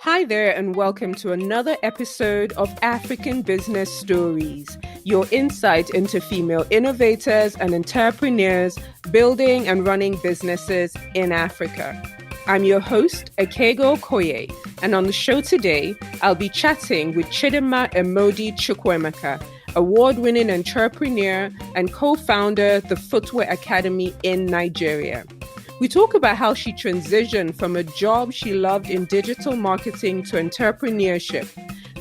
Hi there, and welcome to another episode of African Business Stories, your insight into female innovators and entrepreneurs building and running businesses in Africa. I'm your host, Akego Koye, and on the show today, I'll be chatting with Chidinma Emodi Chukwuemeka, award-winning entrepreneur and co-founder of the Footwear Academy in Nigeria. We talk about how she transitioned from a job she loved in digital marketing to entrepreneurship,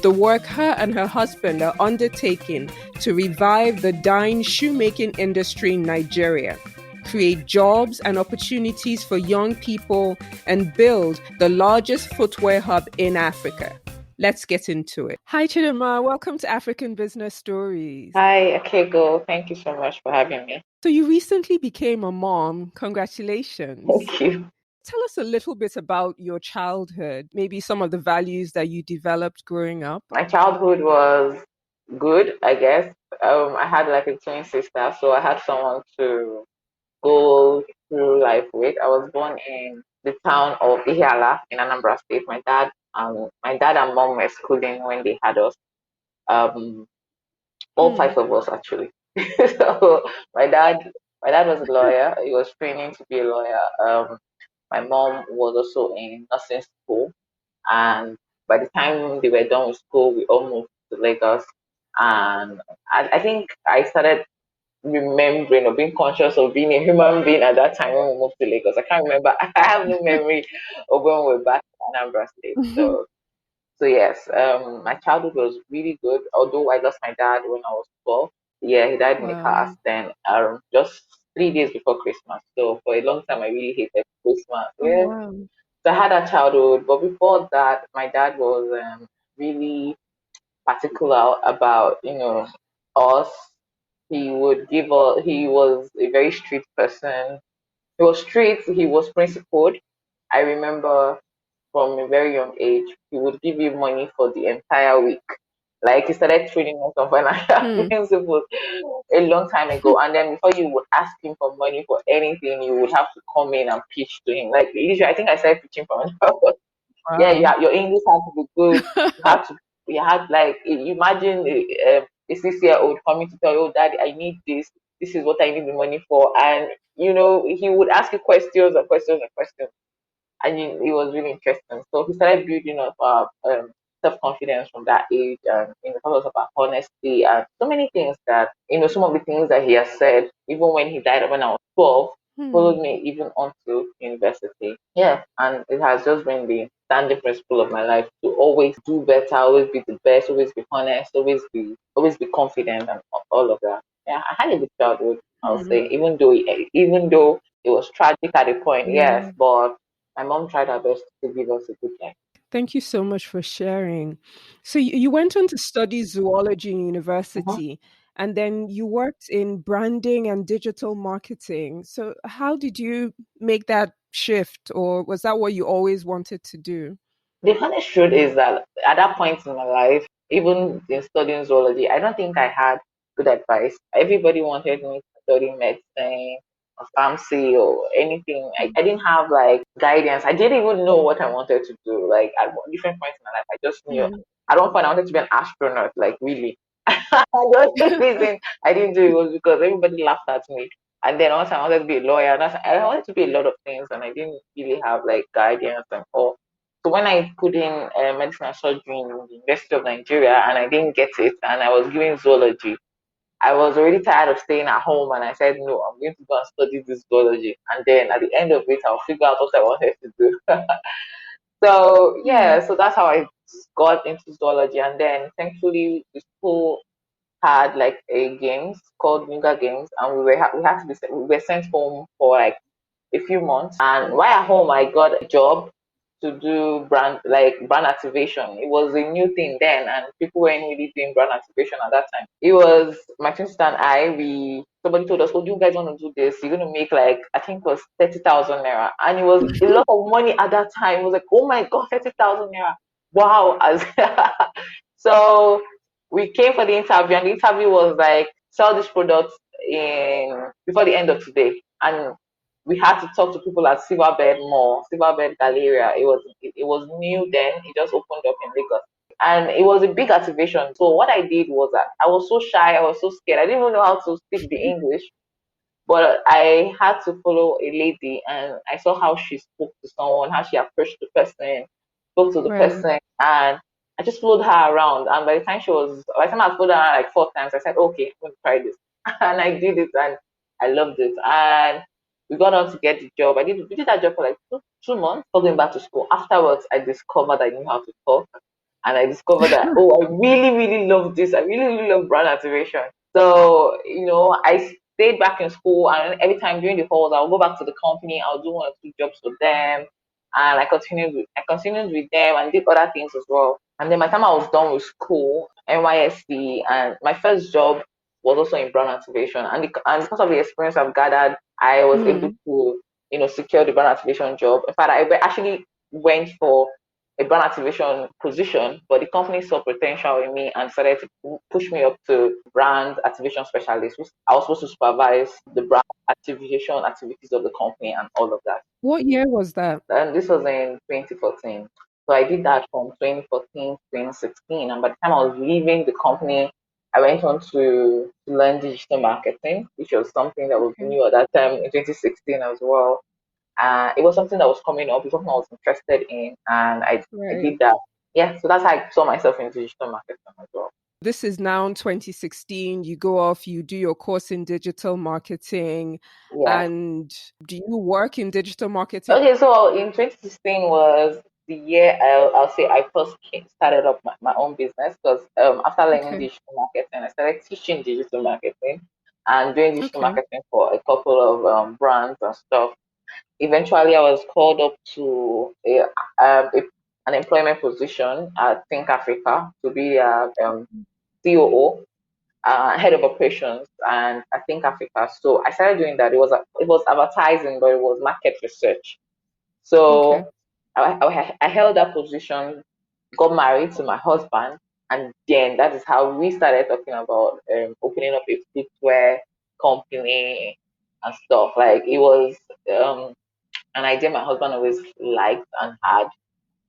the work her and her husband are undertaking to revive the dying shoemaking industry in Nigeria, create jobs and opportunities for young people, and build the largest footwear hub in Africa. Let's get into it. Hi, Chidinma. Welcome to African Business Stories. Hi, Akego. Thank you so much for having me. So you recently became a mom. Congratulations. Thank you. Tell us a little bit about your childhood, maybe some of the values that you developed growing up. My childhood was good, I guess. I had like a twin sister, so I had someone to go through life with. I was born in the town of Ihiala in Anambra State. My dad and mom were schooling when they had us. All five of us actually. So my dad was a lawyer. He was training to be a lawyer. My mom was also in nursing school, and by the time they were done with school, we all moved to Lagos. And I think I started remembering or being conscious of being a human being at that time when we moved to Lagos. I can't remember. I have no memory of when we were back in Anambra State. So yes, my childhood was really good. Although I lost my dad when I was 12. Yeah, he died in a car Wow. accident just 3 days before Christmas. So for a long time, I really hated Christmas. Oh, Yeah. wow. So I had a childhood, but before that, my dad was really particular about us. He would give us. He was a very strict person. He was strict. He was principled. I remember from a very young age, he would give you money for the entire week. Like he started training us on financial principles a long time ago. And then before you would ask him for money for anything, you would have to come in and pitch to him. Like literally, I think I started pitching from yeah, Wow. your English had to be good. You had like imagine a 6 year old coming to tell you, oh, Daddy, I need this. This is what I need the money for. And he would ask you questions and questions and questions, and it was really interesting. So he started building up our self confidence from that age, and because of our honesty and so many things that some of the things that he has said, even when he died when I was 12, followed me even onto university. Yeah, and it has just been the standing principle of my life to always do better, always be the best, always be honest, always be confident, and all of that. Yeah, I had a good childhood. I'll say, even though it was tragic at a point, yes, Yeah. but my mom tried her best to give us a good life. Thank you so much for sharing. So you went on to study zoology in Mhm. university, and then you worked in branding and digital marketing. So how did you make that shift, or was that what you always wanted to do? The honest truth is that at that point in my life, even in studying zoology, I don't think I had good advice. Everybody wanted me to study medicine or pharmacy or anything. I didn't have like guidance. I didn't even know what I wanted to do. Like at different points in my life, I just knew Hmm. at one point I wanted to be an astronaut, like really. The only reason I didn't do it was because everybody laughed at me. And then also I wanted to be a lawyer. And I wanted to be a lot of things, and I didn't really have like guidance and all. So when I put in medicine and surgery in the University of Nigeria and I didn't get it, and I was doing zoology, I was already tired of staying at home, and I said, no, I'm going to go and study this zoology. And then at the end of it, I'll figure out what I wanted to do. So Hmm. yeah, so that's how I got into zoology. And then thankfully, the school had like a games called Nuga Games, and we had to we were sent home for like a few months. And while at home, I got a job to do brand activation. It was a new thing then, and people weren't really doing brand activation at that time. It was my twin sister and I. We Somebody told us, "Oh, you guys want to do this? You're gonna make like I think it was 30,000 naira," and it was a lot of money at that time. It was like, "Oh my god, 30,000 naira! Wow!" So we came for the interview, and the interview was like, "Sell this product in before the end of today," and we had to talk to people at Silverbird Mall, Silverbird Galleria. It was new then. It just opened up in Lagos, and it was a big activation. So what I did was that I was so shy, I was so scared. I didn't even know how to speak the English. But I had to follow a lady, and I saw how she spoke to someone, how she approached the person, spoke to the Right. person, and I just followed her around. And by the time I followed her around like 4 times, I said, okay, I'm going to try this. And I did it, and I loved it. And we got on to get the job. We did that job for like 2 months, going back to school. Afterwards, I discovered I knew how to talk. And I discovered that, oh, I really, really love this. I really, really love brand activation. So, I stayed back in school, and every time during the halls, I'll go back to the company. I'll do 1 or 2 jobs for them, and I continued with them and did other things as well. And then by the time I was done with school, NYSC, and my first job was also in brand activation. And because of the experience I've gathered, I was able Mm. to secure the brand activation job. In fact, I actually went for a brand activation position, but the company saw potential in me and started to push me up to brand activation specialist, which I was supposed to supervise the brand activation activities of the company and all of that. What year was that? And this was in 2014. So I did that from 2014 to 2016. And by the time I was leaving the company, I went on to learn digital marketing, which was something that was Okay. new at that time in 2016 as well. It was something that was coming up, it's something I was interested in, and I Right. did that. Yeah, so that's how I saw myself in digital marketing as well. This is now in 2016. You go off, you do your course in digital marketing. Yes. And do you work in digital marketing? Okay, so in 2016 was the year I'll say I first started up my own business because after learning Okay. digital marketing, I started teaching digital marketing and doing digital Okay. marketing for a couple of brands and stuff. Eventually, I was called up to an employment position at Think Africa to be a COO, head of operations, and I Think Africa. So I started doing that. It was advertising, but it was market research. Okay. So I held that position, got married to my husband, and then that is how we started talking about opening up a footwear company and stuff. Like it was um, an idea my husband always liked and had.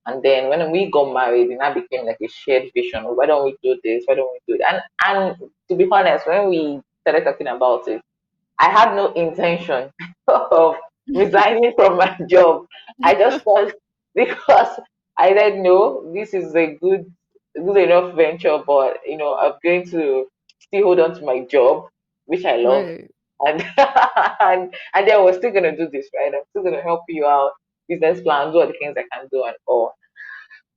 And then when we got married, it now became like a shared vision. Why don't we do this? Why don't we do that? And to be honest, when we started talking about it, I had no intention of resigning from my job. I just thought because I said no, this is a good enough venture, but I'm going to still hold on to my job, which I love, Right. and and then we're still gonna do this, right? I'm still gonna help you out, business plans, what are the things I can do and all.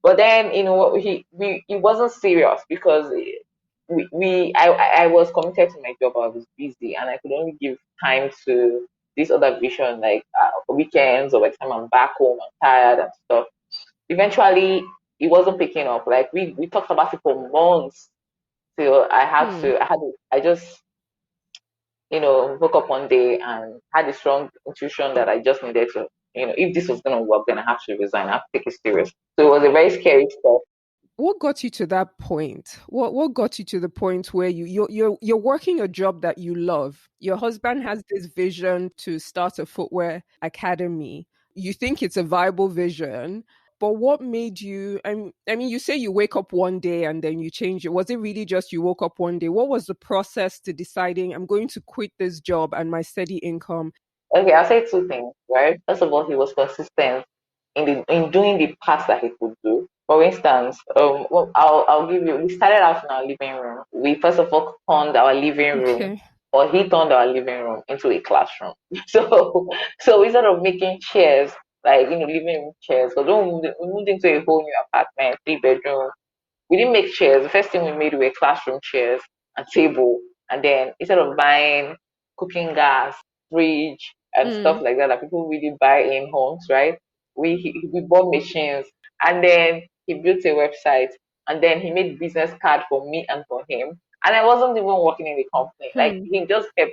But then, he wasn't serious because I was committed to my job. I was busy, and I could only give time to this other vision, like weekends or by the time I'm back home, I'm tired and stuff. Eventually, it wasn't picking up. Like we talked about it for months. So Hmm. I just woke up one day and had a strong intuition that I just needed to, if this was gonna work, then I have to resign. I have to take it serious. So it was a very scary step. What got you to that point? What got you to the point where you're working a job that you love? Your husband has this vision to start a footwear academy. You think it's a viable vision, but what made you? I mean, you say you wake up one day and then you change it. Was it really just you woke up one day? What was the process to deciding I'm going to quit this job and my steady income? Okay, I'll say two things, right? First of all, he was consistent in doing the parts that he could do. For instance, well, I'll give you. We started out in our living room. We first of all turned our living room, Okay. or he turned our living room into a classroom. So instead of making chairs, like living room chairs, because when we moved into a whole new apartment, 3 bedroom, we didn't make chairs. The first thing we made were classroom chairs and table. And then instead of buying cooking gas, fridge, and stuff Mm, like that people really buy in homes, right? We bought machines, and then he built a website, and then he made business card for me and for him. And I wasn't even working in the company. Like hmm. he just kept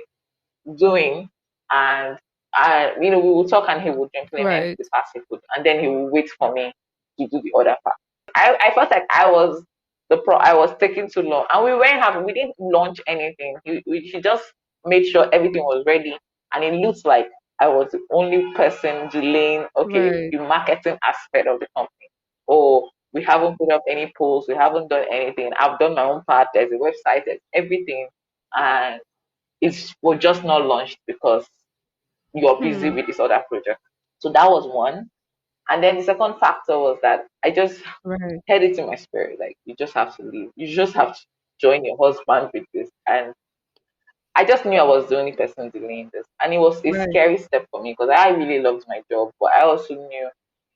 doing, and we would talk, and he would implement Right. the parts he could, and then he would wait for me to do the other part. I felt like I was taking too long, and we didn't launch anything. He just made sure everything was ready, and it looks like I was the only person delaying, okay, Right. the marketing aspect of the company. Oh, we haven't put up any posts, we haven't done anything. I've done my own part, there's a website, there's everything. And it's was just not launched because you're busy Hmm. with this other project. So that was one. And then the second factor was that I just Right. had it in my spirit, like you just have to leave. You just have to join your husband with this. And I just knew I was the only person dealing this. And it was a Right. scary step for me because I really loved my job, but I also knew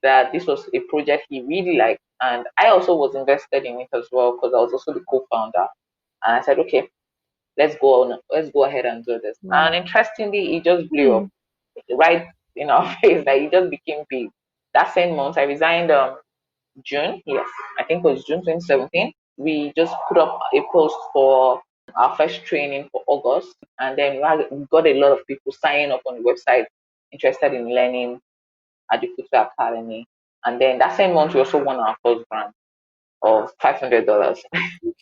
that this was a project he really liked. And I also was invested in it as well because I was also the co-founder. And I said, okay, let's go ahead and do this. Wow. And interestingly, it just blew Hmm. up right in our face. Like it just became big. That same month, I resigned. June, yes, I think it was June 2017. We just put up a post for our first training for August, and then we got a lot of people signing up on the website interested in learning at the Footwear Academy. And then that same month, we also won our first grant of $500.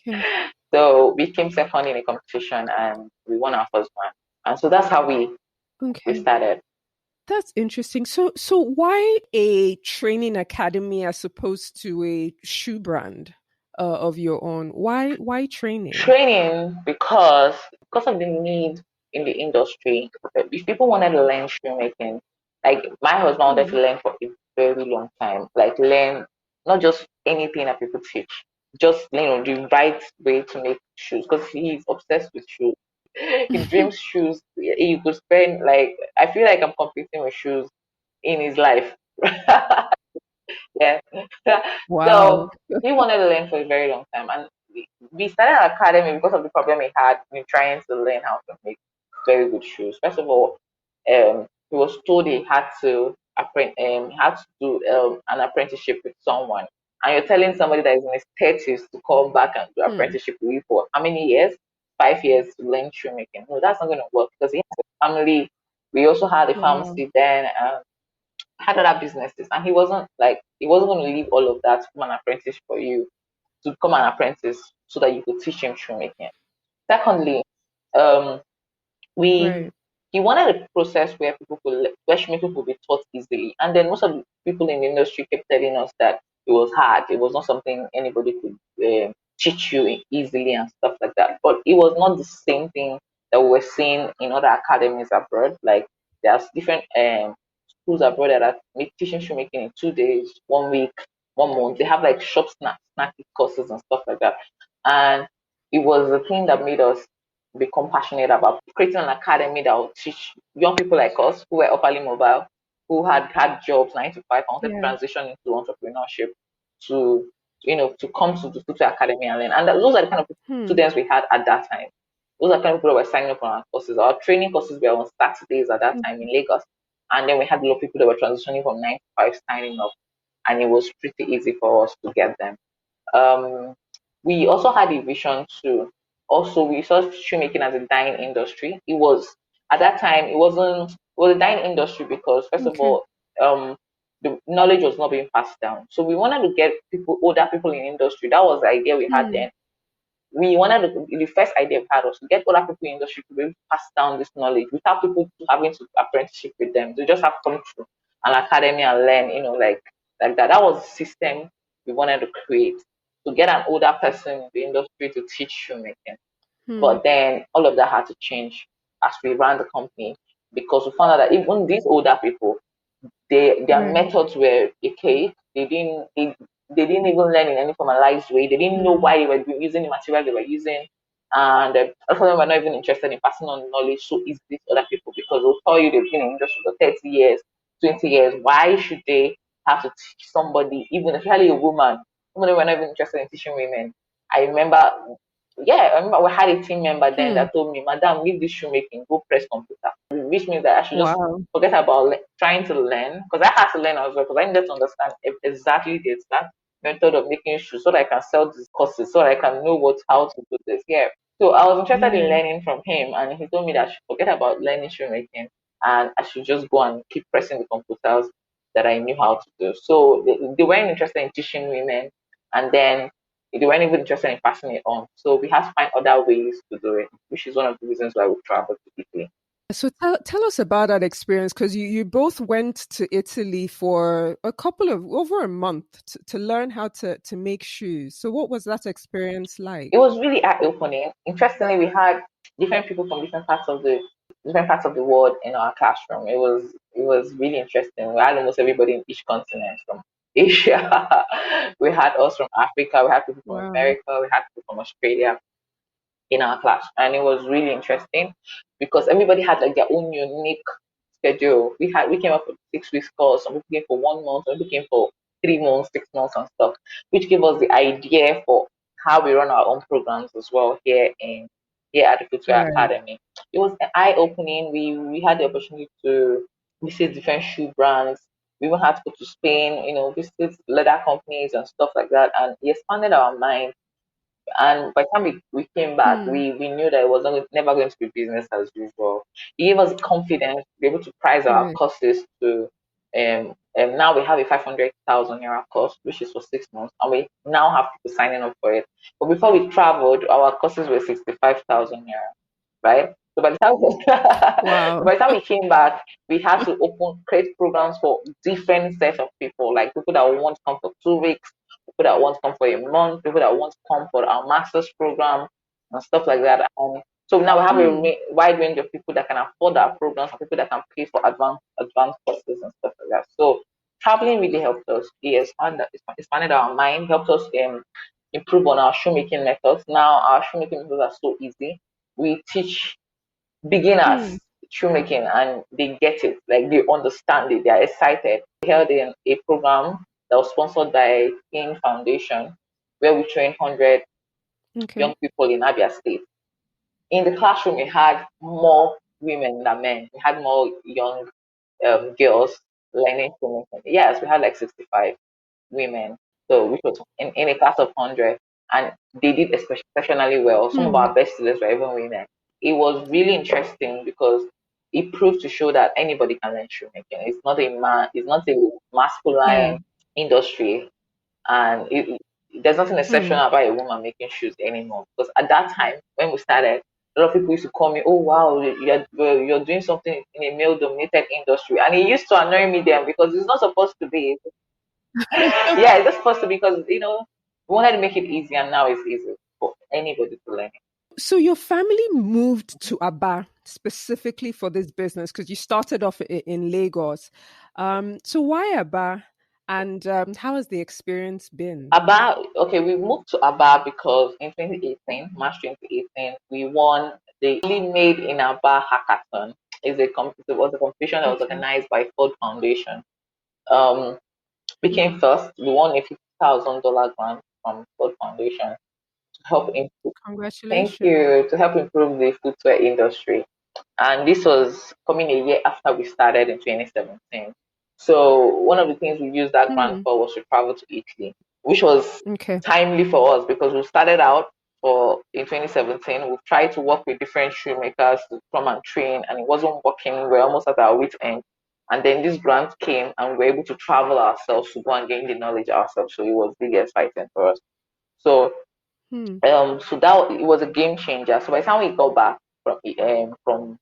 Okay. So we came second in a competition, and we won our first grant. And so that's how we Okay. started. That's interesting. So why a training academy as opposed to a shoe brand of your own? Why training? Training because of the need in the industry. If people wanted to learn shoemaking, like my husband wanted Hmm. to learn for a very long time, like learn not just anything that people teach, just the right way to make shoes because he's obsessed with shoes. He dreams shoes. He could spend like I feel like I'm competing with shoes in his life. Yeah. Wow. So he wanted to learn for a very long time, and we started an academy because of the problem he had in trying to learn how to make very good shoes. First of all, he was told he had to do an apprenticeship with someone, and you're telling somebody that is in his 30s to come back and do Hmm. apprenticeship with you for how many years? 5 years to learn shoemaking. No, that's not going to work because he has a family. We also had a Wow. pharmacy then. Had other businesses, and he wasn't going to leave all of that to become an apprentice for you to become an apprentice so that you could teach him shoemaking. Secondly, um, we Right. he wanted a process where shoemaking could be taught easily, and then most of the people in the industry kept telling us that it was hard. It was not something anybody could teach you easily and stuff like that. But it was not the same thing that we were seeing in other academies abroad. Like there's different schools abroad that are teaching shoemaking in 2 days, 1 week, 1 month. They have like shop snack courses and stuff like that. And it was the thing that made us become passionate about creating an academy that will teach young people like us who were upperly mobile, who had jobs 9 to 5, and wanted to Yeah. transition into entrepreneurship to to come to the Footwear Academy and learn. And those are the kind of Hmm. students we had at that time. Those are the kind of people that were signing up on our courses. Our training courses were on Saturdays at that time in Lagos. And then we had a lot of people that were transitioning from 9 to 5 signing up, and it was pretty easy for us to get them. Um, we also had a vision to also we saw shoemaking as a dying industry. It was at that time it was a dying industry because first of Okay. all, the knowledge was not being passed down. So we wanted to get older people in industry. That was the idea we had Hmm. then. We wanted the first idea we had was to get older people in the industry to be able to pass down this knowledge without people having to apprenticeship with them. They just have to come through an academy and learn, like that. That was the system we wanted to create to get an older person in the industry to teach shoemaking. Hmm. But then all of that had to change as we ran the company because we found out that even these older people, their Right. methods were archaic. They didn't even learn in any formalized way. They didn't know Hmm. why they were using the material they were using, and a lot of them were not even interested in passing on knowledge so easily to other people because they'll tell you they've been in the industry for 30 years, 20 years. Why should they have to teach somebody, even especially a woman? Some of them were not even interested in teaching women. I remember, yeah, I remember we had a team member then Hmm. that told me, "Madam, leave this shoemaking, go press computer," which means that I should just Wow. forget about trying to learn because I had to learn as well because I needed to understand exactly the exact method of making shoes so that I can sell these courses so that I can know how to do this. Yeah. So I was interested in Yeah. learning from him and he told me that I should forget about learning shoemaking and I should just go and keep pressing the computers that I knew how to do. So they weren't interested in teaching women and then they weren't even interested in passing it on. So we had to find other ways to do it, which is one of the reasons why we traveled to Italy. So tell us about that experience because you both went to Italy for a couple of over a month to learn how to make shoes. So what was that experience It like? was really eye-opening. Interestingly, we had different people from different parts of the world in our classroom. It was really interesting. We had almost everybody in each continent from Asia. We had us from Africa. We had people from Wow. America. We had people from Australia in our class, and it was really interesting because everybody had like their own unique schedule. We came up with 6 weeks course, some people came for 1 month, some people came for 3 months, 6 months, and stuff, which gave us the idea for how we run our own programs as well here at the Footwear Right. Academy. It was eye opening. We had the opportunity to visit different shoe brands. We even had to go to Spain, visit leather companies and stuff like that, and it expanded our mind. And by the time we came back, Hmm. we knew that it was never going to be business as usual. It gave us confidence to be able to price our Right. courses to, now we have a 500,000 naira course, which is for 6 months, and we now have people signing up for it. But before we traveled, our courses were 65,000 naira, right? So by the time so Wow. by the time we came back, we had to create programs for different sets of people, like people that want to come for 2 weeks, people that want to come for a month, people that want to come for our master's program and stuff like that. So now we have a Hmm. wide range of people that can afford our programs and people that can pay for advanced courses and stuff like that. So traveling really helped us. It expanded our mind, helped us improve on our shoemaking methods. Now our shoemaking methods are so easy. We teach beginners Hmm. shoemaking and they get it, like they understand it, they are excited. We held in a program that was sponsored by King Foundation where we trained 100 young Okay. people in Abia State. In the classroom, we had more women than men. We had more young girls learning shoemaking. Yes, we had like 65 women. So which was in a class of 100, and they did exceptionally well. Some of Hmm. our best students were even women. It was really interesting because it proved to show that anybody can learn shoemaking. It's not a Yeah. masculine industry, and there's nothing Hmm. exceptional about a woman making shoes anymore. Because at that time when we started, a lot of people used to call me, "Oh wow, you're doing something in a male-dominated industry," and it used to annoy me then because it's not supposed to be. Yeah, it's just supposed to be because we wanted to make it easy, and now it's easy for anybody to learn it. So your family moved to Aba specifically for this business because you started off in Lagos. So why Aba? And how has the experience been? Aba, okay, we moved to Aba because in 2018, March 2018, we won the only made in Aba hackathon. It was a competition that was Okay. organized by Ford Foundation. Um, we came Wow. first. We won a $50,000 grant from Ford Foundation to help improve. Thank Congratulations. you, to help improve the footwear industry. And this was coming a year after we started in 2017. So one of the things we used that grant Hmm. for was to travel to Italy, which was Okay. timely for us because we started out for in 2017. We tried to work with different shoemakers to come and train, and it wasn't working. We were almost at our wit's end. And then this grant came, and we were able to travel ourselves to go and gain the knowledge ourselves. So it was really exciting for us. So Hmm. so that it was a game changer. So by the time we got back from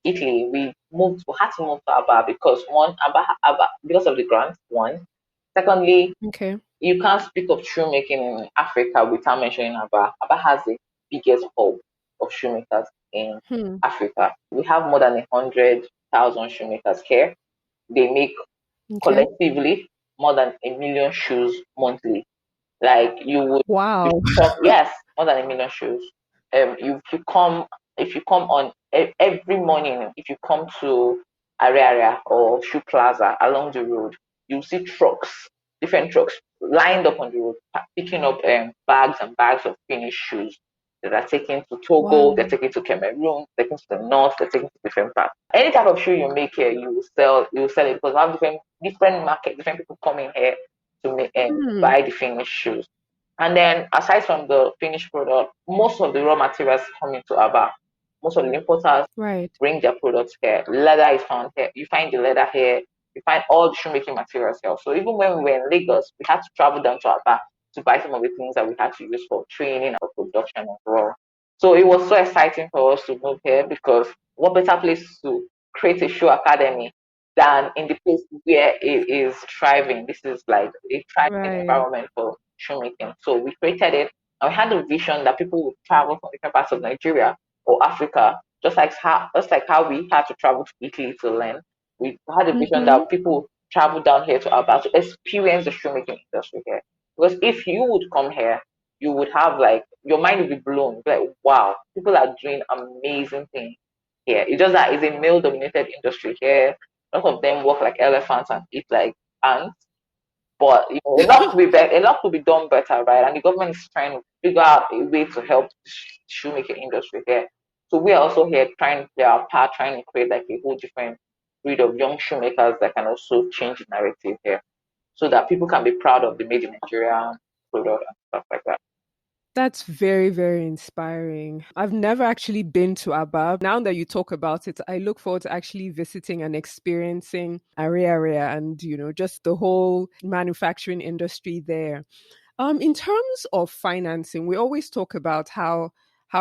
Italy, we had to move to Aba because Aba because of the grant, one. Secondly, Okay. you can't speak of shoemaking in Africa without mentioning Aba. Aba has the biggest hub of shoemakers in Hmm. Africa. We have more than 100,000 shoemakers here. They make Okay. collectively more than 1 million shoes monthly. Like you Wow. shop, yes, more than 1 million shoes. If you come on every morning, if you come to area or Shoe Plaza along the road, you see trucks, different trucks lined up on the road, picking up bags and bags of finished shoes that are taken to Togo, they're Wow. taken to Cameroon, taken to the north, they're taken to different parts. Any type of shoe you make here, you will sell it because we have different market, different people coming here to make and Hmm. buy the finished shoes. And then aside from the finished product, most of the raw materials come into Aba. Most of the importers Right. bring their products here. Leather is found here. You find the leather here. You find all the shoemaking materials here. So even when we were in Lagos, we had to travel down to Aba to buy some of the things that we had to use for training or production as well. So it was so exciting for us to move here because what better place to create a shoe academy than in the place where it is thriving. This is like a thriving Right. environment for shoemaking. So we created it, and we had a vision that people would travel from different parts of Nigeria or Africa, just like how we had to travel to Italy to learn. We had a vision Mm-hmm. that people would travel down here to Aba to experience the shoemaking industry here. Because if you would come here, you would have like your mind would be blown. Like, wow, people are doing amazing things here. It's just that it's a male dominated industry here. A lot of them work like elephants and eat like ants. But a lot could be better, a lot could be done better, right? And the government is trying to figure out a way to help the shoemaking industry here. So we are also here trying to play our part, trying to create like a whole different breed of young shoemakers that can also change the narrative here, so that people can be proud of the made in Nigeria product and stuff like that. That's very, very inspiring. I've never actually been to Aba. Now that you talk about it, I look forward to actually visiting and experiencing Area and, just the whole manufacturing industry there. In terms of financing, we always talk about how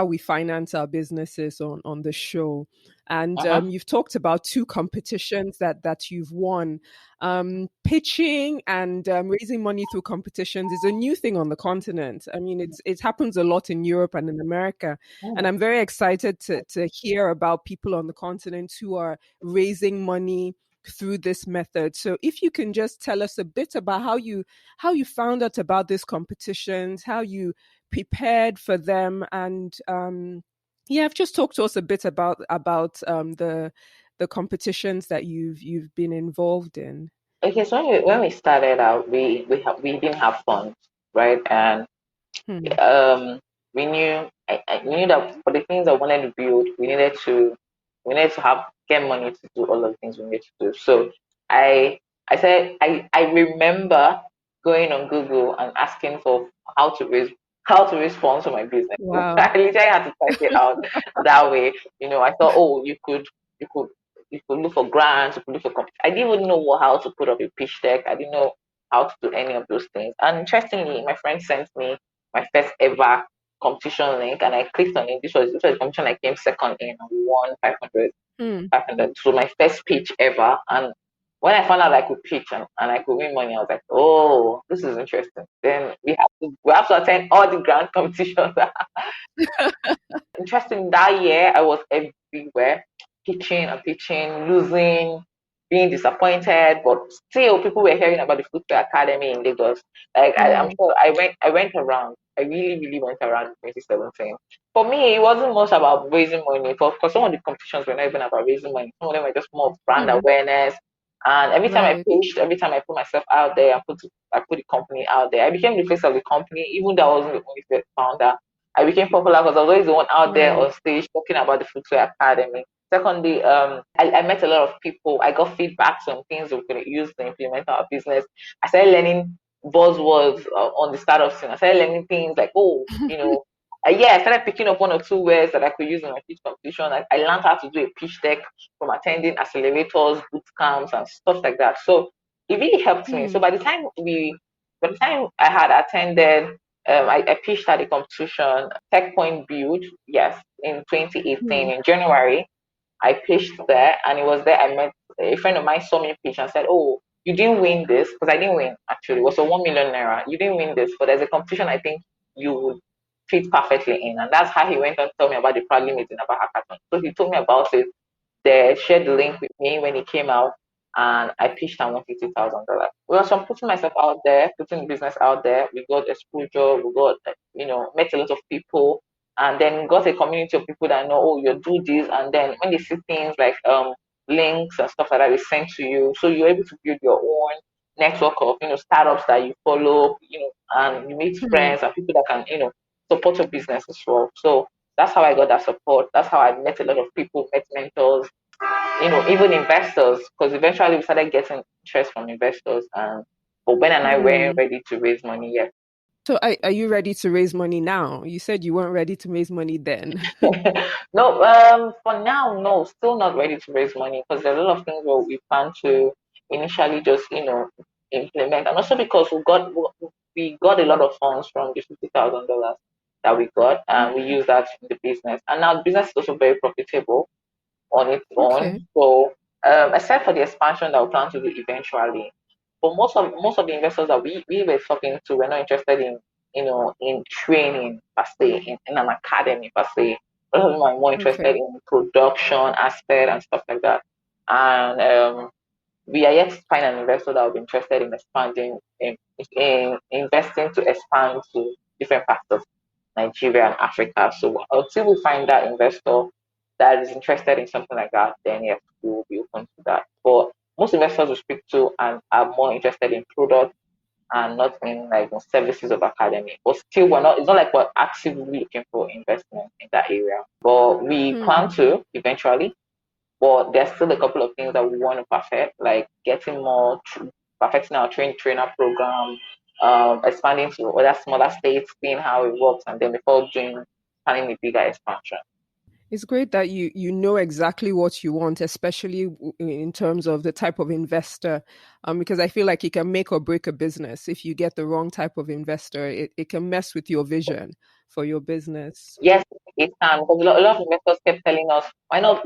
we finance our businesses on the show, and Uh-huh. you've talked about two competitions that you've won. Pitching and raising money through competitions is a new thing on the continent. I mean, it happens a lot in Europe and in America, and Mhm. I'm very excited to hear about people on the continent who are raising money through this method. So if you can just tell us a bit about how you found out about these competitions, how you prepared for them, and yeah, just talk to us a bit about the competitions that you've been involved in. Okay, so when we started out, we didn't have funds, right? And Hmm. um, we knew that for the things I wanted to build, we needed to have get money to do all of the things we needed to do. So I I said I remember going on Google and asking for how to raise how to raise funds for my business. Wow. I literally had to type it out that way. I thought, oh, you could you could look for grants, you could look for I didn't even know how to put up a pitch deck. I didn't know how to do any of those things. And interestingly, my friend sent me my first ever competition link, and I clicked on it. This was the competition I came second in, and we won 500, Hmm. 500. So my first pitch ever. And when I found out I could pitch and I could win money, I was like, oh, this is interesting. Then we have to attend all the grand competitions. Interesting, that year I was everywhere, pitching and pitching, losing, being disappointed, but still people were hearing about the Footwear Academy in Lagos. Like I'm Right. sure I went around. I really, really went around in 2017. For me, it wasn't much about raising money. Because some of the competitions were not even about raising money. Some of them were just more of brand Hmm. awareness. And every time I Right. pitched, every time I put myself out there, I put the company out there. I became the face of the company, even though I wasn't the only founder. I became popular because I was always the one out there Right. on stage talking about the Footwear Academy. Secondly, I met a lot of people. I got feedbacks on things we could use to implement our business. I started learning buzzwords on the startup scene. I started learning things like, yeah, I started picking up one or two words that I could use in my pitch competition. I learned how to do a pitch deck from attending accelerators, boot camps, and stuff like that. So it really helped me. So Hmm. by the time I had attended, I pitched at the competition, Tech Point Build, yes, in 2018 Hmm. in January. I pitched there, and it was there I met a friend of mine saw me pitch and said, "Oh, you didn't win this because I didn't win. Actually, it was a 1 million naira. You didn't win this, but there's a competition I think you would fit perfectly in." And that's how he went on to tell me about the Proudly Made in Aba Hackathon. So he told me about it. They shared the link with me when it came out, and I pitched and won $50,000. Well, so I'm putting myself out there, putting the business out there. We got exposure, we got met a lot of people, and then got a community of people that know, oh, you do this, and then when they see things like links and stuff like that, they send to you, so you're able to build your own network of startups that you follow, and you meet Hmm. friends and people that can support your business as well. So that's how I got that support. That's how I met a lot of people, met mentors, even investors, because eventually we started getting interest from investors. But when and I weren't Hmm. ready to raise money yet. So are you ready to raise money now? You said you weren't ready to raise money then. No, for now, no, still not ready to raise money because there are a lot of things where we plan to initially just, implement, and also because we got a lot of funds from the $50,000 that we got, and we use that in the business, and now the business is also very profitable. on its Okay. own. So except for the expansion that we plan to do eventually, but most of the investors that we were talking to were not interested in in training per se, in an academy per se. A lot of them are more Okay. interested in production aspect and stuff like that. And we are yet to find an investor that will be interested in expanding in investing to expand to different parts of Nigeria and Africa. So until we find that investor that is interested in something like that, then yes, we will be open to that. But most investors we speak to and are more interested in product and not in like the services of academy. But still, we're not. It's not like we're actively looking for investment in that area. But we Hmm. plan to eventually. But there's still a couple of things that we want to perfect, like getting perfecting our trainer program, expanding to other smaller states, seeing how it works, and then before planning a bigger expansion. It's great that you know exactly what you want, especially in terms of the type of investor, because I feel like it can make or break a business. If you get the wrong type of investor, it can mess with your vision for your business. Yes, it can, because a lot of investors kept telling us, why not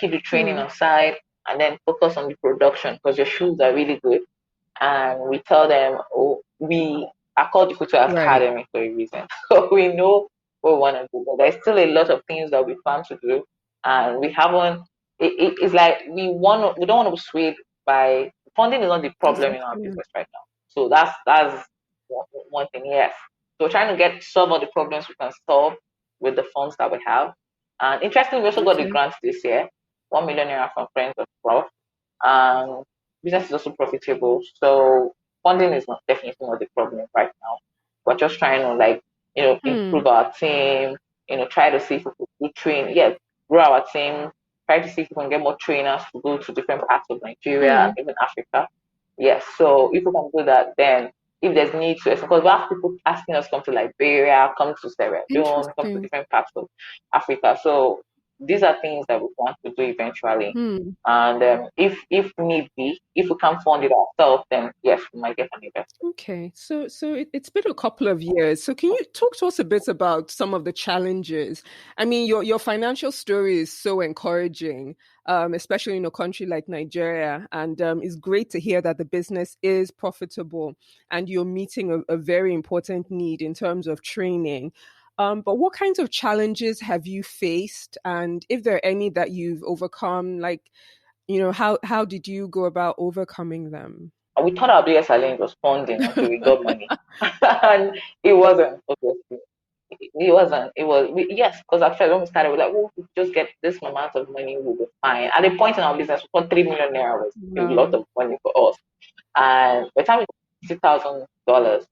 keep the training Hmm. on side and then focus on the production because your shoes are really good. And we tell them, oh, we are called the Footwear Right. Academy for a reason. So we know what we want to do, but there's still a lot of things that we plan to do, and we haven't. It's like we don't want to be swayed by funding is not the problem in our Exactly. business right now. So that's one thing. Yes, so we're trying to get some of the problems we can solve with the funds that we have. And interestingly, we also got the Okay. grants this year, 1 million naira from Friends of Prof. And business is also profitable. So funding is not definitely not the problem right now. We're just trying to Hmm. improve our team, try to see if we could train, yeah, grow our team, try to see if we can get more trainers to go to different parts of Nigeria, Hmm. even Africa. Yes, so if we can do that, then if there's need to, because we have people asking us to come to Liberia, come to Sierra Leone, come to Interesting. different parts of Africa. So these are things that we want to do eventually. Hmm. And if need be, if we can't fund it ourselves, then yes, we might get an investor. Okay, so it's been a couple of years. So can you talk to us a bit about some of the challenges? I mean, your financial story is so encouraging, especially in a country like Nigeria, and it's great to hear that the business is profitable and you're meeting a very important need in terms of training. But what kinds of challenges have you faced, and if there are any that you've overcome, like how did you go about overcoming them? And we thought our biggest challenge was funding until we got money, and it wasn't. Obviously, it wasn't. Yes, because at first when we started, we were like, "Oh, if we just get this amount of money, we'll be fine." At a point in our business, we thought 3 million naira was a lot Wow. of money for us, and by the time we got $60,000,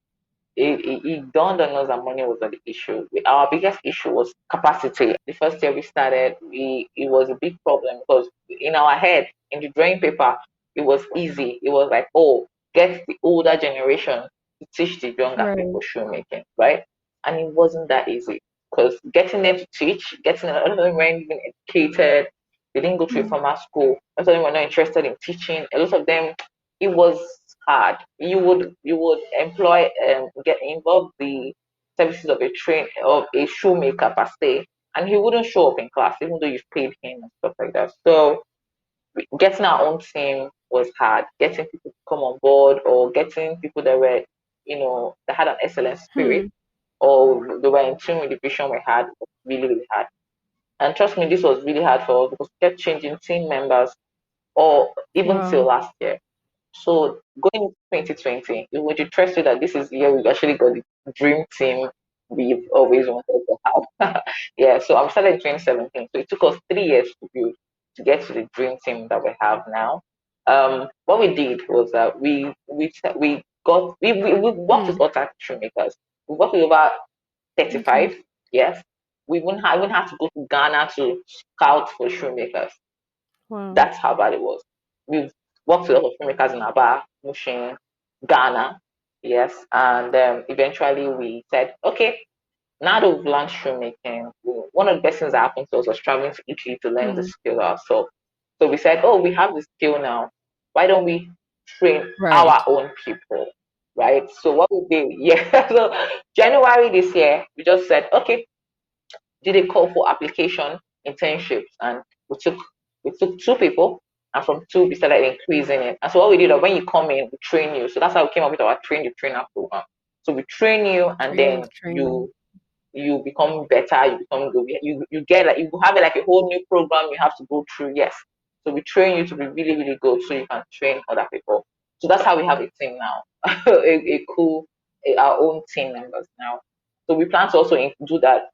it dawned on us that money was not the issue. Our biggest issue was capacity. The first year we started, it was a big problem because in our head, in the drawing paper, it was easy. It was like, oh, get the older generation to teach the younger Right. people shoemaking, right? And it wasn't that easy because getting them to teach, getting a lot of them weren't even educated. They didn't go to a Mm. formal school. A lot of them were not interested in teaching. A lot of them, it was hard. You would employ get involved the services of a shoemaker per se, and he wouldn't show up in class even though you've paid him and stuff like that. So getting our own team was hard. Getting people to come on board or getting people that were that had an excellent spirit Hmm. or they were in tune with the vision we had was really really hard. And trust me, this was really hard for us because we kept changing team members or even till Wow. last year. So going into 2020, we would trust you that this is the year we've actually got the dream team we've always wanted to have. Yeah, so I started in 2017. So it took us 3 years to build to get to the dream team that we have now. What we did was that we worked with Hmm. other shoemakers. We worked with over Okay. 35. Yes, we wouldn't have to go to Ghana to scout for shoemakers. Wow. That's how bad it was. We've worked with a lot of filmmakers in Aba, Mushin, Ghana, yes, and eventually we said, okay, now that we've learned shoemaking, one of the best things that happened to us was traveling to Italy to learn the Hmm. skill ourselves. So we said, oh, we have the skill now. Why don't we train Right. our own people? Right. So what we did, yeah. So January this year, we just said, okay, did a call for application internships, and we took We took 2 people, and from two, we started increasing it. And so what we did, when you come in, we train you. So that's how we came up with our train the trainer program. So we train you, and Train the then trainer. you become better, you become good. You get like you have like a whole new program you have to go through. Yes. So we train you to be really, really good so you can train other people. So that's how we have a team now. a cool our own team members now. So we plan to also do that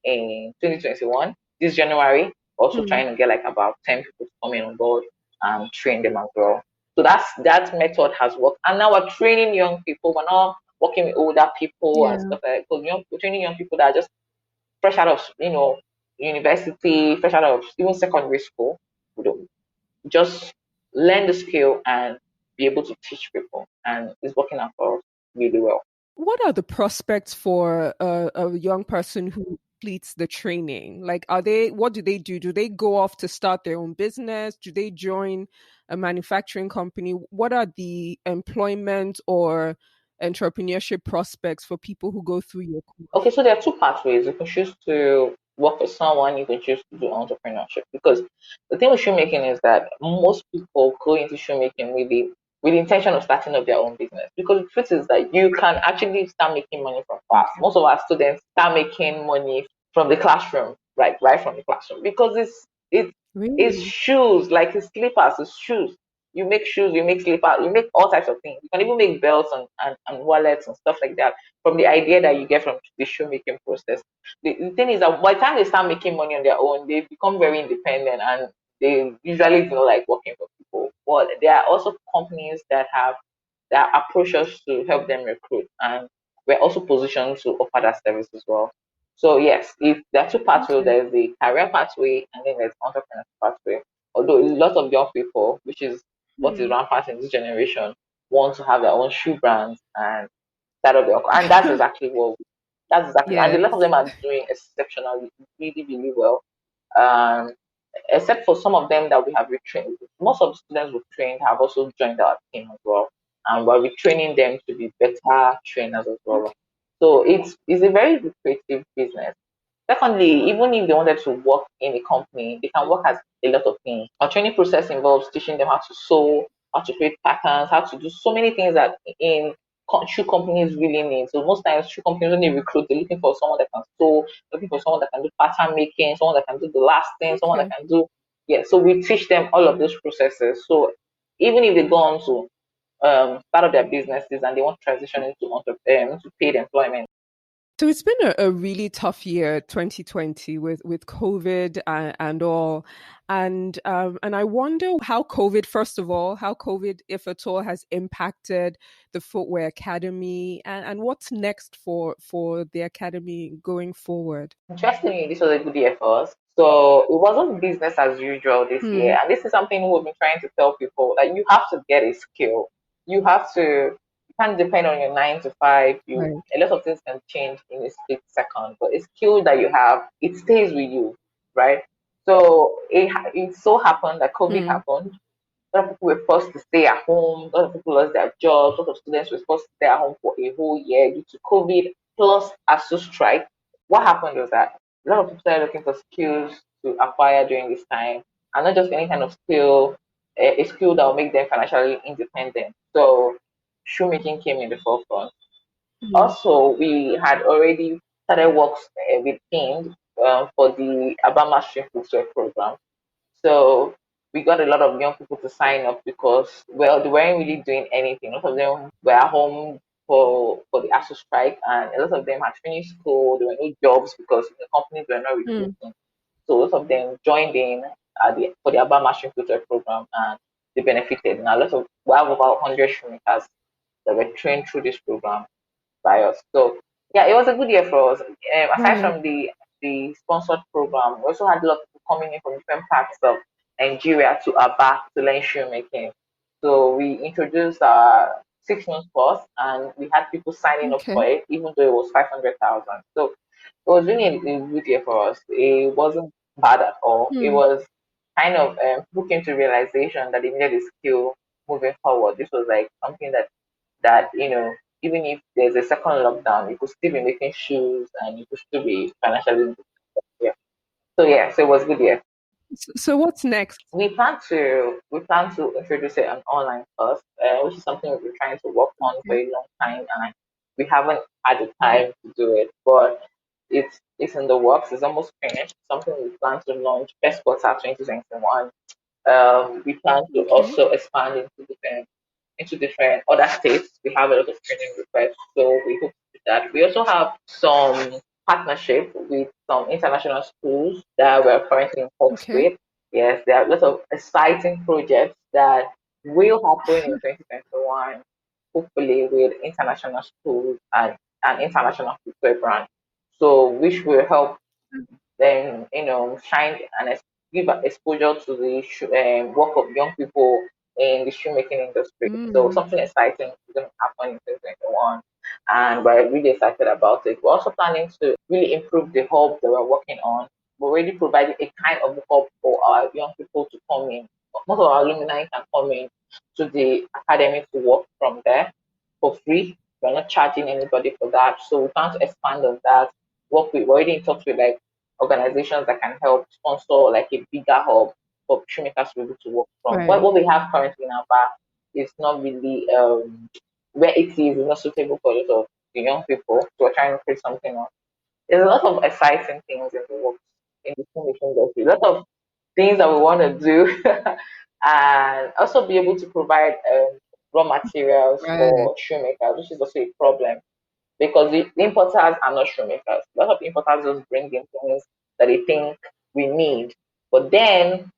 in 2021, this January, also Hmm. trying to get like about 10 people to come in on board and train them as well. So that method has worked. And now we're training young people. We're not working with older people and Yeah. stuff like that. Because we're training young people that are just fresh out of university, fresh out of even secondary school. We don't just learn the skill and be able to teach people, and it's working out for us really well. What are the prospects for a young person who completes the training? Like, what do they do? Do they go off to start their own business? Do they join a manufacturing company? What are the employment or entrepreneurship prospects for people who go through your course? Okay, so there are two pathways. You can choose to work for someone, you can choose to do entrepreneurship. Because the thing with shoemaking is that most people go into shoemaking with the intention of starting up their own business. Because the truth is that you can actually start making money from fast. Okay. Most of our students start making money from the classroom, right from the classroom. Because it's Really? shoes, like it's slippers, it's shoes. You make shoes, you make slippers, you make all types of things. You can even make belts and wallets and stuff like that from the idea that you get from the shoemaking process. The thing is that by the time they start making money on their own, they become very independent, and they usually don't like working for people. But there are also companies that approach us to help them recruit, and we're also positioned to offer that service as well. So yes, if there are two pathways, Okay. there's the career pathway and then there's entrepreneur pathway. Although a lot of young people, which is what is Hmm. rampant in this generation, want to have their own shoe brands and start up their own, and that's exactly, and a lot of Yes. them are doing exceptionally, really, really well. Um, Except for some of them that we have retrained. Most of the students we've trained have also joined our team as well, and we're retraining them to be better trainers as well. Okay. So it's a very lucrative business. Secondly, even if they wanted to work in a company, they can work as a lot of things. Our training process involves teaching them how to sew, how to create patterns, how to do so many things that in shoe companies really need. So most times shoe companies when they recruit, they're looking for someone that can sew, looking for someone that can do pattern making, someone that can do the last thing, someone that Okay. can do So we teach them all of those processes. So even if they go on to start up their businesses and they want to transition into paid employment. So it's been a really tough year, 2020, with COVID and all, and I wonder how COVID, first of all, how COVID, if at all, has impacted the Footwear Academy, and what's next for the academy going forward. Interestingly, this was a good year for us. So it wasn't business as usual this Hmm. year. And this is something we've been trying to tell people that you have to get a skill. You have to, you can't depend on your 9 to 5. Right. A lot of things can change in a split second, but a skill that you have, it stays with you, right? So it so happened that COVID Hmm. happened. A lot of people were forced to stay at home. A lot of people lost their jobs. A lot of students were forced to stay at home for a whole year due to COVID plus ASU strike. What happened was that a lot of people started looking for skills to acquire during this time, and not just any kind of skill, a skill that will make them financially independent. So shoemaking came in the forefront. Hmm. Also, we had already started works with teams for the Aba Footwear program. So we got a lot of young people to sign up because, well, they weren't really doing anything. A lot of them were at home for the ASU strike, and a lot of them had finished school. There were no jobs because the companies were not Hmm. recruiting. So a lot of them joined in for the Abba Machine Filter program, and they benefited. Now, we have about 100 shoemakers that were trained through this program by us. So yeah, it was a good year for us. Aside Right. from the sponsored program, we also had a lot of people coming in from different parts of Nigeria to Aba to learn shoemaking. So we introduced our 6 month course, and we had people signing up for Okay. it, even though it was 500,000. So it was really a good year for us. It wasn't bad at all. It Hmm. was kind of people came to realization that they needed a skill moving forward. This was like something that even if there's a second lockdown, you could still be making shoes and you could still be financially independent. Yeah. So yeah, so it was good. Yeah. So what's next? We plan to introduce an online course, which is something we've been trying to work on for Okay. a long time, and we haven't had the time to do it. But it's in the works. It's almost finished. Something we plan to launch first quarter 2021. We plan to Okay. also expand into different other states. We have a lot of training requests, so we hope to do that. We also have some partnership with some international schools that we're currently in talks Okay. with. Yes, there are lots of exciting projects that will happen in 2021, hopefully with international schools and an international footwear brand. So, which will help then shine and give exposure to the work of young people in the shoemaking industry. So Mm, something exciting is going to happen in 2021, and we're really excited about it. We're also planning to really improve the hub that we're working on. We're already providing a kind of hub for our young people to come in. Most of our alumni can come in to the academy to work from there for free. We're not charging anybody for that. So we plan to expand on that. We're already in touch with like organizations that can help sponsor like a bigger hub for shoemakers to be able to work from. What right. we have currently in Aba is not really where it is not suitable for a lot of the young people. So we're trying to create something else. There's a lot of exciting things in the works in the shoemaking industry. A lot of things that we want to do, and also be able to provide raw materials Right. for shoemakers, which is also a problem because the importers are not shoemakers. A lot of importers just bring in things that they think we need, but then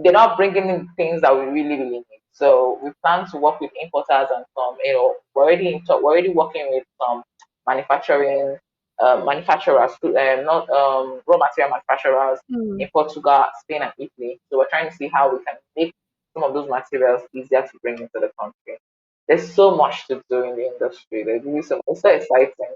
they're not bringing in things that we really, really need. So we plan to work with importers and some, we're already working with some manufacturing manufacturers, not raw material manufacturers Mm. in Portugal, Spain, and Italy. So we're trying to see how we can make some of those materials easier to bring into the country. There's so much to do in the industry. There's really so it's so exciting.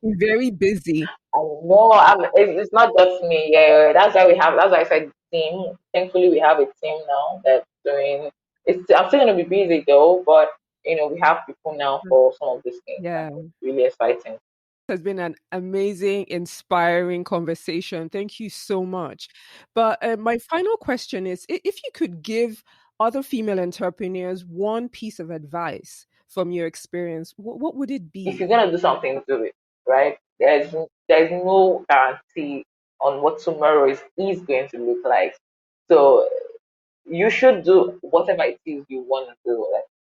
Very busy. I know it's not just me. Yeah, that's why I said team. Thankfully, we have a team now that's doing. I'm still gonna be busy though, but we have people now for some of these things, and Yeah. it's really exciting. Has been an amazing, inspiring conversation. Thank you so much. But my final question is if you could give other female entrepreneurs one piece of advice from your experience, what would it If be? you're gonna do something, do it right. There's no guarantee on what tomorrow is going to look like. So you should do whatever it is you want to do.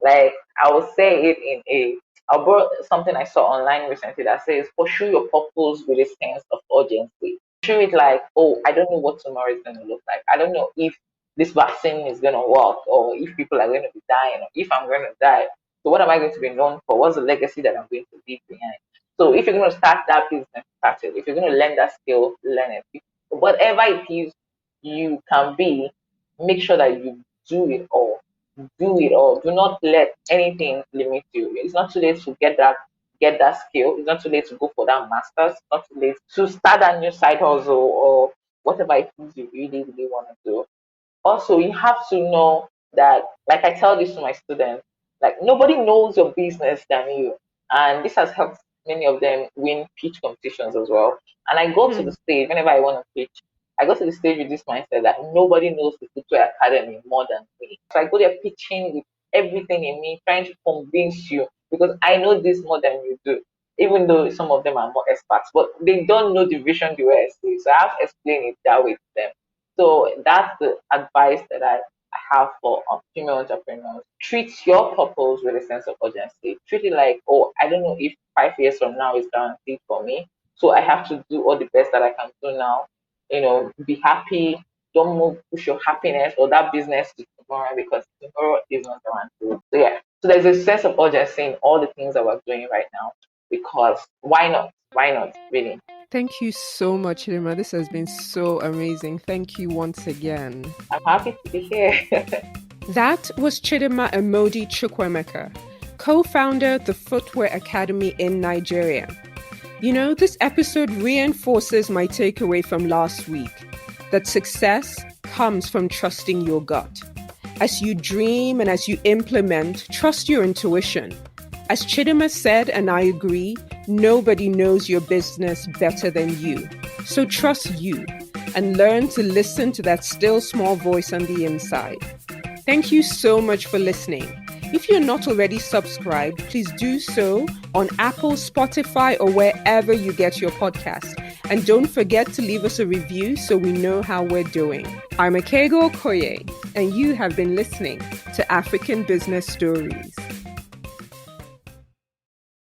Like I will say it in a. I brought something I saw online recently that says pursue your purpose with a sense of urgency. Pursue it like, oh, I don't know what tomorrow is going to look like. I don't know if this vaccine is going to work, or if people are going to be dying, or if I'm going to die. So what am I going to be known for? What's the legacy that I'm going to leave behind? So if you're going to start that business, start it. If you're going to learn that skill, learn it. Whatever it is you can be, make sure that you do it all. Do it all. Do not let anything limit you. It's not too late to get that skill. It's not too late to go for that master's. It's not too late to start a new side hustle or whatever it is you really, really want to do. Also, you have to know that, like I tell this to my students, like nobody knows your business than you. And this has helped many of them win pitch competitions as well. And I go to the Hmm. stage whenever I want to pitch. I go to the stage with this mindset that nobody knows the Footwear Academy more than me. So I go there pitching with everything in me, trying to convince you because I know this more than you do. Even though some of them are more experts, but they don't know the vision the way I see. So I have to explain it that way to them. So that's the advice that I have for female entrepreneurs. Treat your purpose with a sense of urgency. Treat it like, oh, I don't know if 5 years from now is guaranteed for me. So I have to do all the best that I can do now. Be happy. Don't move, push your happiness or that business to tomorrow because tomorrow is not guaranteed. So yeah. So there's a sense of urgency in all the things that we're doing right now because why not? Why not? Really. Thank you so much, Chidinma. This has been so amazing. Thank you once again. I'm happy to be here. That was Chidinma Emodi Chukwuemeka, co-founder of the Footwear Academy in Nigeria. This episode reinforces my takeaway from last week, that success comes from trusting your gut. As you dream and as you implement, trust your intuition. As Chidinma said, and I agree, nobody knows your business better than you. So trust you. and learn to listen to that still small voice on the inside. Thank you so much for listening. If you're not already subscribed, please do so on Apple, Spotify, or wherever you get your podcast. And don't forget to leave us a review so we know how we're doing. I'm Akego Okoye, and you have been listening to African Business Stories.